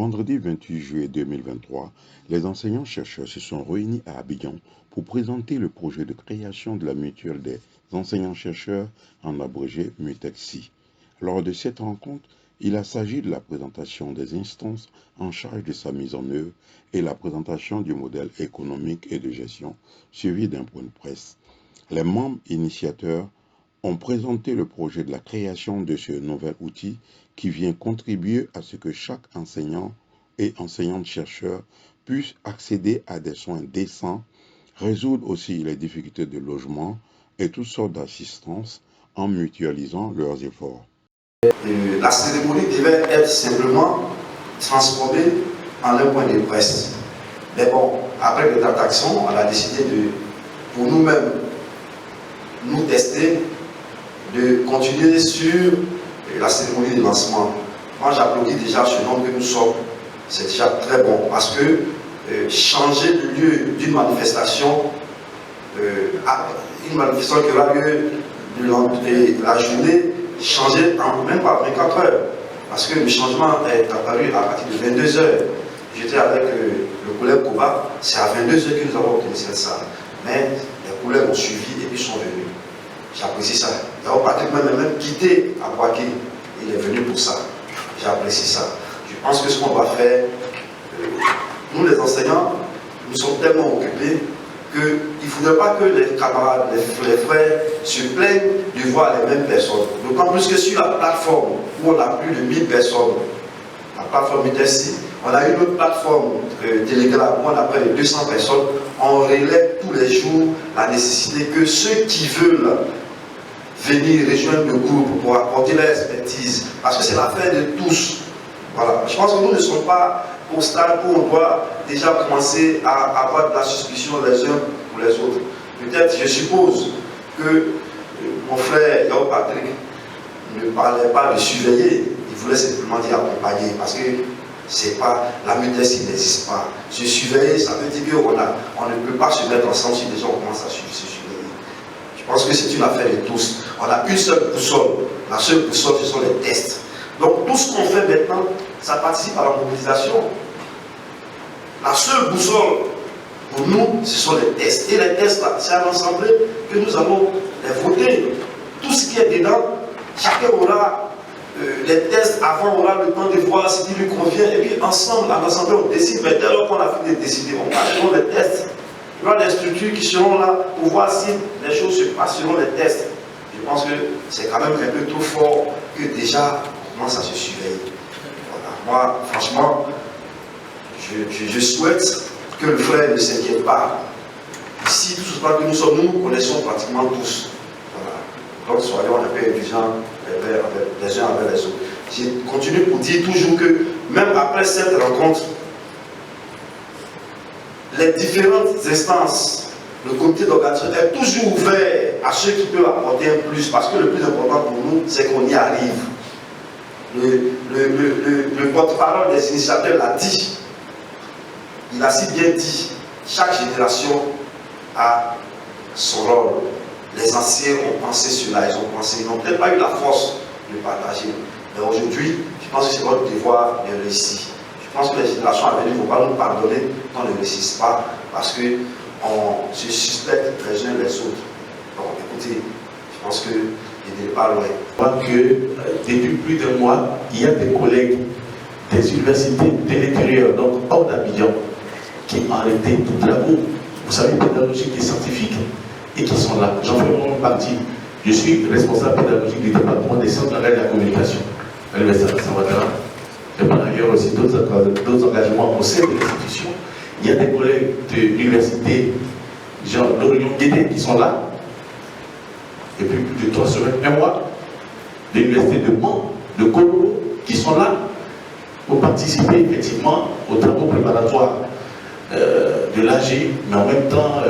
vendredi 28 juillet 2023, les enseignants-chercheurs se sont réunis à Abidjan pour présenter le projet de création de la mutuelle des enseignants-chercheurs, en abrégé MUTECSI. Lors de cette rencontre, il a s'agi de la présentation des instances en charge de sa mise en œuvre et la présentation du modèle économique et de gestion, suivi d'un point de presse. Les membres initiateurs ont présenté le projet de la création de ce nouvel outil qui vient contribuer à ce que chaque enseignant et enseignante-chercheur puisse accéder à des soins décents, résoudre aussi les difficultés de logement et toutes sortes d'assistances en mutualisant leurs efforts. La cérémonie devait être simplement transformée en un point de presse. Mais bon, après les actions, on a décidé pour nous-mêmes, nous tester, de continuer sur la cérémonie de lancement. Moi, j'applaudis déjà ce nombre que nous sommes. C'est déjà très bon parce que changer le lieu d'une manifestation, une manifestation qui aura lieu la journée, changer en même pas 24 heures. Parce que le changement est apparu à partir de 22 heures. J'étais avec le collègue Koba, c'est à 22 heures que nous avons organisé ça. Mais les collègues ont suivi et puis sont venus. J'apprécie ça. D'abord, Patrick même quitté à Boaké, il est venu pour ça. J'apprécie ça. Je pense que ce qu'on doit faire, nous les enseignants, nous sommes tellement occupés qu'il ne faudrait pas que les camarades, les frères se plaignent de voir les mêmes personnes. D'autant plus que sur la plateforme où on a plus de 1000 personnes, la plateforme MUTECSI, on a une autre plateforme Telegram où on a près de 200 personnes. On relève tous les jours la nécessité que ceux qui veulent venir rejoindre le groupe pour apporter leur expertise, parce que c'est l'affaire de tous. Voilà. Je pense que nous ne sommes pas au stade où on doit déjà commencer à avoir de la suspicion les uns pour les autres. Peut-être, je suppose, que mon frère Yao Patrick ne parlait pas de surveiller, il voulait simplement dire accompagner, parce que c'est pas, la MUTECSI n'existe pas. Se surveiller, ça veut dire qu'on ne peut pas se mettre ensemble si déjà on commence à se surveiller. Je pense que c'est une affaire de tous. On a une seule boussole. La seule boussole, ce sont les tests. Donc tout ce qu'on fait maintenant, ça participe à la mobilisation. La seule boussole pour nous, ce sont les tests. Et les tests, c'est à l'Assemblée que nous allons les voter. Tout ce qui est dedans, chacun aura les tests avant, on aura le temps de voir ce qui lui convient. Et puis ensemble, à l'Assemblée, on décide. Mais dès lors qu'on a fini de décider, on va selon les tests. Il y aura des structures qui seront là pour voir si les choses se passent selon les tests. Je pense que c'est quand même un peu trop fort que déjà on commence à se surveiller. Voilà. Moi, franchement, je souhaite que le frère ne s'inquiète pas. Ici, tout ce que nous sommes, nous connaissons pratiquement tous. Voilà. Donc, soyons un peu exigeants les uns avec les autres. Je continue pour dire toujours que même après cette rencontre, les différentes instances, le comité d'organisation est toujours ouvert à ceux qui peuvent apporter un plus, parce que le plus important pour nous, c'est qu'on y arrive. Le porte-parole des initiateurs l'a dit. Il a si bien dit, chaque génération a son rôle. Les anciens ont pensé cela, ils n'ont peut-être pas eu la force de partager. Mais aujourd'hui, je pense que c'est votre devoir de réussir. Je pense que les générations à venir ne vont pas nous pardonner qu'on ne réussisse pas, parce qu'on se suspecte les uns les autres. Donc écoutez, je pense que il n'est pas loin. Je crois que depuis plus d'un mois, il y a des collègues des universités de l'intérieur, donc hors d'Abidjan, qui ont arrêté tout travaux, vous savez, pédagogiques et scientifiques, et qui sont là. J'en fais vraiment partie. Je suis responsable pédagogique du département des sciences de la communication à l'Université de Saint-Ouattara. Et par ailleurs aussi d'autres engagements au sein de l'institution. Il y a des collègues de l'université, genre l'Orion Guédé, qui sont là. Et puis plus de 3 semaines, un mois, de l'université de Mans, de Kolo, qui sont là pour participer effectivement aux travaux préparatoires de l'AG, mais en même temps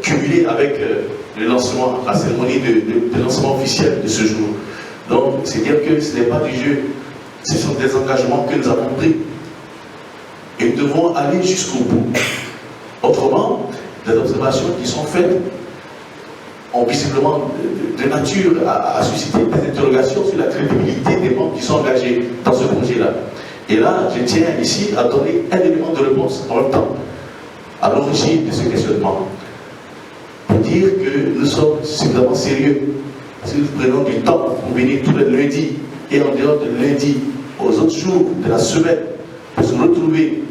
cumulé avec le lancement, la cérémonie de lancement officiel de ce jour. Donc c'est dire que ce n'est pas du jeu, ce sont des engagements que nous avons pris. Et nous devons aller jusqu'au bout. Autrement, les observations qui sont faites ont visiblement de nature à susciter des interrogations sur la crédibilité des membres qui sont engagés dans ce projet-là. Et là, je tiens ici à donner un élément de réponse en même temps à l'origine de ce questionnement. Pour dire que nous sommes suffisamment sérieux. Si nous prenons du temps pour venir tous les lundis et en dehors de lundi, aux autres jours de la semaine, pour se retrouver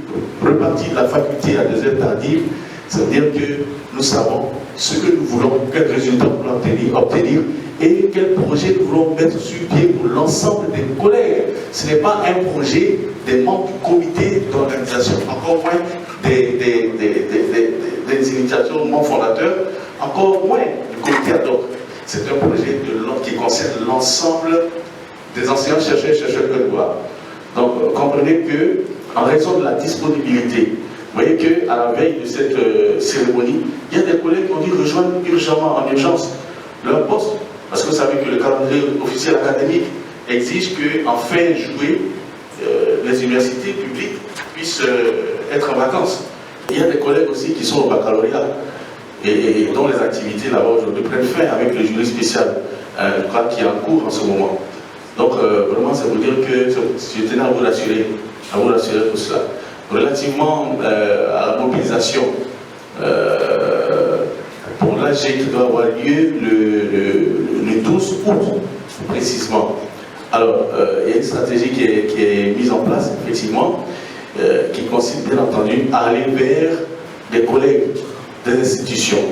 repartis de la faculté à 2 heures tardives, ça veut dire que nous savons ce que nous voulons, quel résultat nous voulons obtenir et quel projet nous voulons mettre sur pied pour l'ensemble des collègues. Ce n'est pas un projet des membres du comité d'organisation, encore moins des initiations membres fondateurs, encore moins du comité ad hoc. C'est un projet qui concerne l'ensemble des enseignants, chercheurs et chercheurs de Côte-d'Ivoire. Donc, comprenez que, en raison de la disponibilité, vous voyez qu'à la veille de cette cérémonie, il y a des collègues qui ont dû rejoindre urgemment, en urgence, leur poste. Parce que vous savez que le calendrier officiel académique exige qu'en fin juillet, les universités publiques puissent être en vacances. Il y a des collègues aussi qui sont au baccalauréat et dont les activités là-bas aujourd'hui prennent fin avec le jury spécial qui est en cours en ce moment. Donc vraiment, ça veut dire que je tenais à vous rassurer pour cela. Relativement à la mobilisation pour l'AG qui doit avoir lieu le 12 août précisément. Alors, il y a une stratégie qui est mise en place, effectivement, qui consiste bien entendu à aller vers des collègues des institutions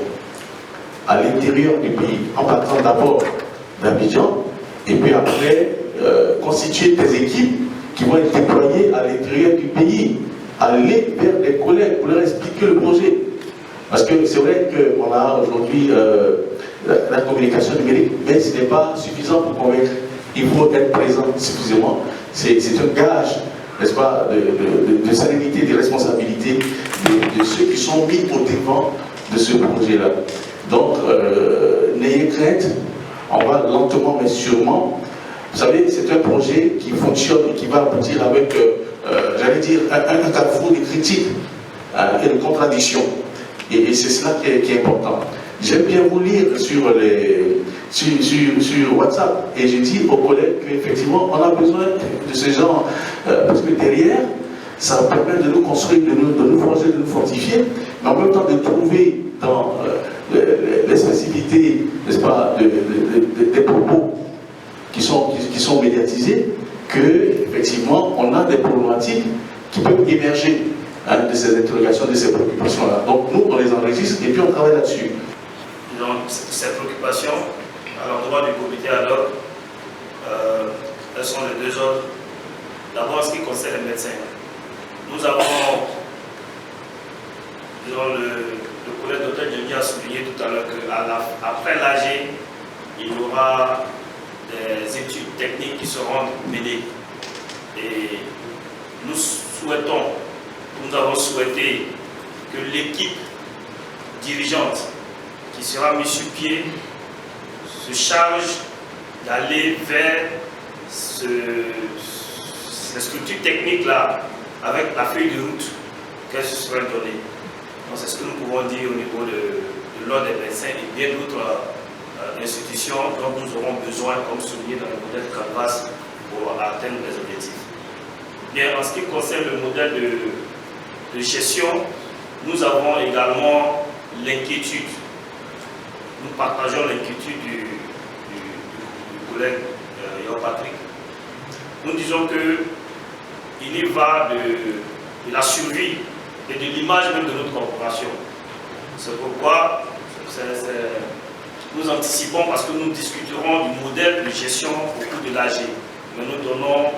à l'intérieur du pays, en partant d'abord d'Abidjan, et puis après constituer des équipes qui vont être déployées à l'intérieur du pays, aller vers des collègues pour leur expliquer le projet. Parce que c'est vrai qu'on a aujourd'hui la communication numérique, mais ce n'est pas suffisant pour convaincre. Il faut être présent suffisamment. C'est un gage, n'est-ce pas, de sérénité, de responsabilité de ceux qui sont mis au devant de ce projet-là. Donc, n'ayez crainte, on va lentement mais sûrement. Vous savez, c'est un projet qui fonctionne et qui va aboutir avec, j'allais dire, un carrefour de critiques et de contradictions. Et c'est cela qui est important. J'aime bien vous lire sur WhatsApp et j'ai dit aux collègues qu'effectivement on a besoin de ce genre, parce que derrière, ça permet de nous construire, de nous forger, de nous fortifier, mais en même temps de trouver dans les spécificités, n'est-ce pas, des propos qui sont médiatisés, qu'effectivement on a des problématiques qui peuvent émerger de ces interrogations, de ces préoccupations-là. Donc nous, on les enregistre et puis on travaille là-dessus. Donc ces préoccupations, à l'endroit du comité ad hoc, elles sont les deux autres. D'abord, en ce qui concerne les médecins. Nous avons, disons, le collègue Dr Djengi a souligné tout à l'heure qu'après l'AG, il y aura des études techniques qui seront menées. Et nous avons souhaité que l'équipe dirigeante qui sera mise sur pied se charge d'aller vers ces structures techniques-là avec la feuille de route qu'elles se seraient données. Donc c'est ce que nous pouvons dire au niveau de l'ordre des médecins et bien d'autres institutions dont nous aurons besoin, comme souligné dans le modèle Canvas, pour atteindre les objectifs. Bien, en ce qui concerne le modèle de gestion, nous avons également l'inquiétude. Nous partageons l'inquiétude du collègue Yo Patrick. Nous disons qu'il y va de la survie et de l'image même de notre corporation. C'est pourquoi nous anticipons, parce que nous discuterons du modèle de gestion au cours de l'AG. Mais nous donnons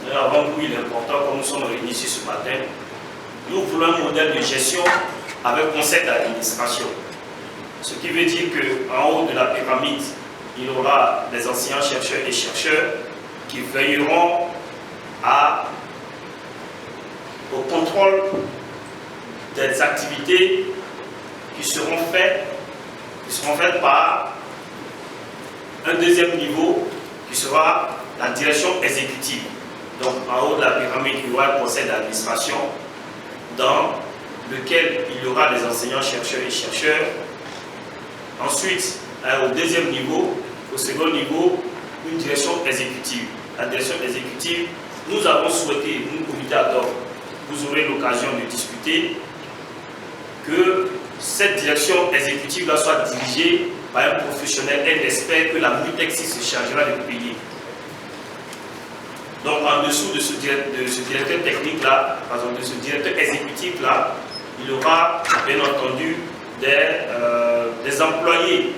avant nous, il est important, comme nous sommes réunis ici ce matin, nous voulons un modèle de gestion avec conseil d'administration. Ce qui veut dire qu'en haut de la pyramide, il y aura des enseignants, chercheurs et chercheurs qui veilleront au contrôle des activités qui seront faites par un deuxième niveau qui sera la direction exécutive. Donc en haut de la pyramide, il y aura le conseil d'administration dans lequel il y aura des enseignants, chercheurs et chercheurs. Ensuite, au second niveau, une direction exécutive. La direction exécutive nous avons souhaité, nous, comité ad hoc, vous aurez l'occasion de discuter, que cette direction exécutive-là soit dirigée par un professionnel, un expert que la MUTEXI se chargera de payer. Donc en dessous de ce directeur technique-là, par exemple de ce directeur exécutif-là, il y aura bien entendu des employés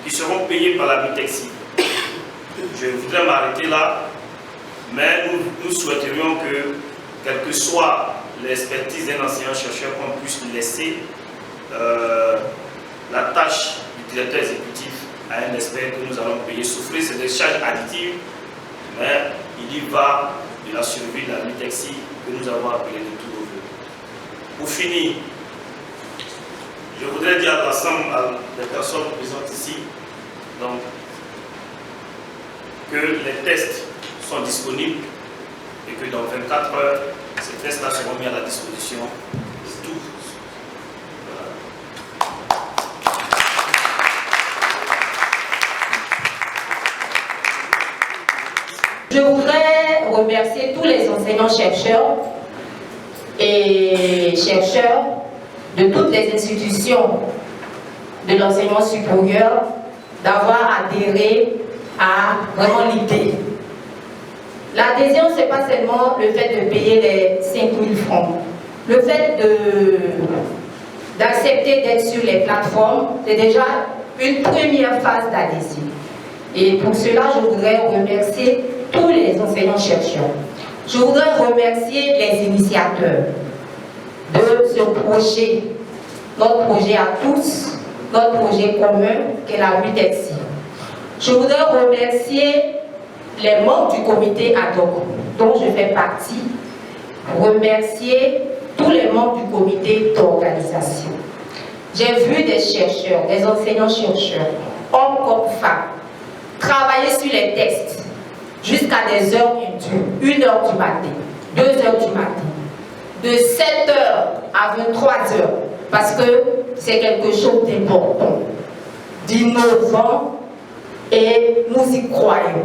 qui seront payés par la MUTEXI. Je voudrais m'arrêter là, mais nous souhaiterions que, quelle que soit l'expertise d'un enseignant-chercheur, qu'on puisse laisser la tâche du directeur exécutif à un expert que nous allons payer. Souffrir, c'est des charges additives, mais il y va de la survie de la MUTEXI que nous avons appelée de tous nos voeux. Pour finir, je voudrais dire à l'ensemble des personnes présentes ici donc, que les tests sont disponibles et que dans 24 heures, ces tests-là seront mis à la disposition de tous. Je voudrais remercier tous les enseignants-chercheurs et chercheurs de toutes les institutions de l'enseignement supérieur d'avoir adhéré à vraiment l'idée. L'adhésion, ce n'est pas seulement le fait de payer les 5 000 francs. Le fait d'accepter d'être sur les plateformes, c'est déjà une première phase d'adhésion. Et pour cela, je voudrais remercier tous les enseignants-chercheurs. Je voudrais remercier les initiateurs de ce projet, notre projet à tous, notre projet commun qu'est la MUTEXI. Je voudrais remercier les membres du comité ad hoc dont je fais partie, remercier tous les membres du comité d'organisation. J'ai vu des chercheurs, des enseignants-chercheurs, hommes comme femmes, travailler sur les textes jusqu'à des heures indues, 1 heure du matin, 2 heures du matin, de 7 heures à 23 heures, parce que c'est quelque chose d'important, d'innovant, et nous y croyons.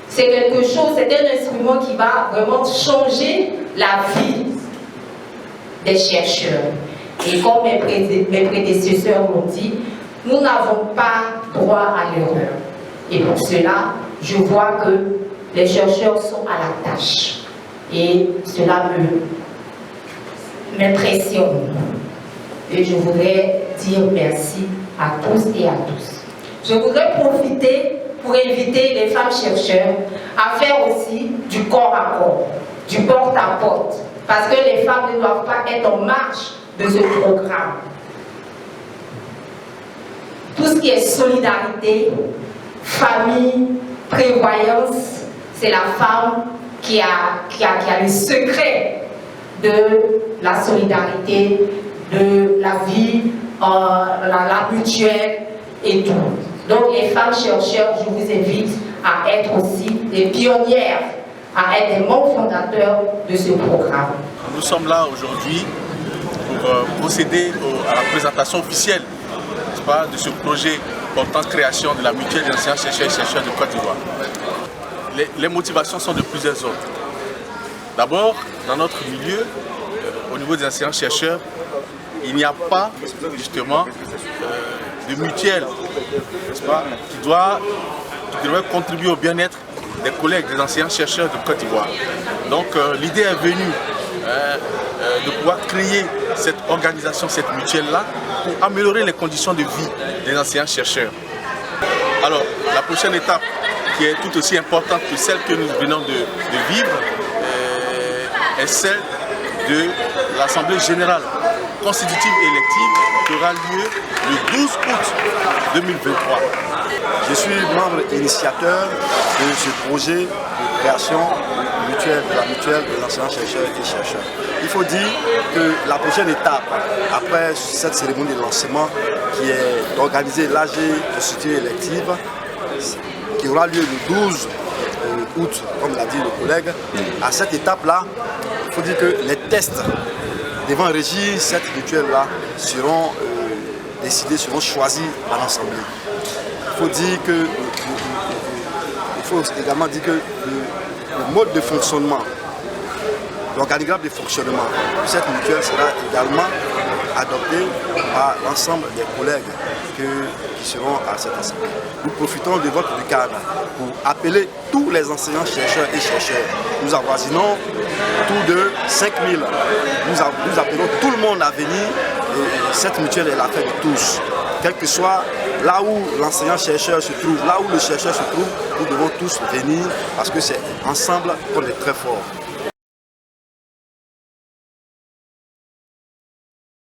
C'est quelque chose, c'est un instrument qui va vraiment changer la vie des chercheurs. Et comme mes prédécesseurs l'ont dit, nous n'avons pas droit à l'erreur. Et pour cela, je vois que les chercheurs sont à la tâche. Et cela m'impressionne. Et je voudrais dire merci à tous et à tous. Je voudrais profiter pour inviter les femmes chercheurs à faire aussi du corps à corps, du porte-à-porte, parce que les femmes ne doivent pas être en marge de ce programme. Tout ce qui est solidarité, famille, prévoyance, c'est la femme qui a le secret de la solidarité, de la vie, la mutuelle et tout. Donc les femmes chercheurs, je vous invite à être aussi des pionnières, à être des membres fondateurs de ce programme. Nous sommes là aujourd'hui pour procéder à la présentation officielle de ce projet portant création de la mutuelle des enseignants chercheurs et chercheurs de Côte d'Ivoire. Les motivations sont de plusieurs ordres. D'abord, dans notre milieu, au niveau des enseignants chercheurs, il n'y a pas justement de mutuelle, n'est-ce pas, qui devrait contribuer au bien-être des collègues, des enseignants chercheurs de Côte d'Ivoire. Donc l'idée est venue de pouvoir créer cette organisation, cette mutuelle-là, pour améliorer les conditions de vie des enseignants chercheurs. Alors, la prochaine étape, qui est tout aussi importante que celle que nous venons de vivre, est celle de l'Assemblée générale constitutive et élective qui aura lieu le 12 août 2023. Je suis membre initiateur de ce projet de création de la mutuelle de l'enseignant chercheur et chercheurs. Il faut dire que la prochaine étape, après cette cérémonie de lancement qui est d'organiser l'AG constituée élective, qui aura lieu le 12 août, comme l'a dit le collègue, à cette étape-là, il faut dire que les tests devant régir cette mutuelle-là seront décidés, seront choisis à l'Assemblée. Il faut également dire que le mode de fonctionnement, l'organigramme de fonctionnement de cette mutuelle sera également adopté par l'ensemble des collègues qui seront à cette assemblée. Nous profitons de votre cadre pour appeler tous les enseignants, chercheurs et chercheurs. Nous avoisinons tout de 5000. Nous appelons tout le monde à venir. Et cette mutuelle est l'affaire de tous. Quel que soit là où l'enseignant-chercheur se trouve, là où le chercheur se trouve, nous devons tous venir parce que c'est ensemble qu'on est très fort.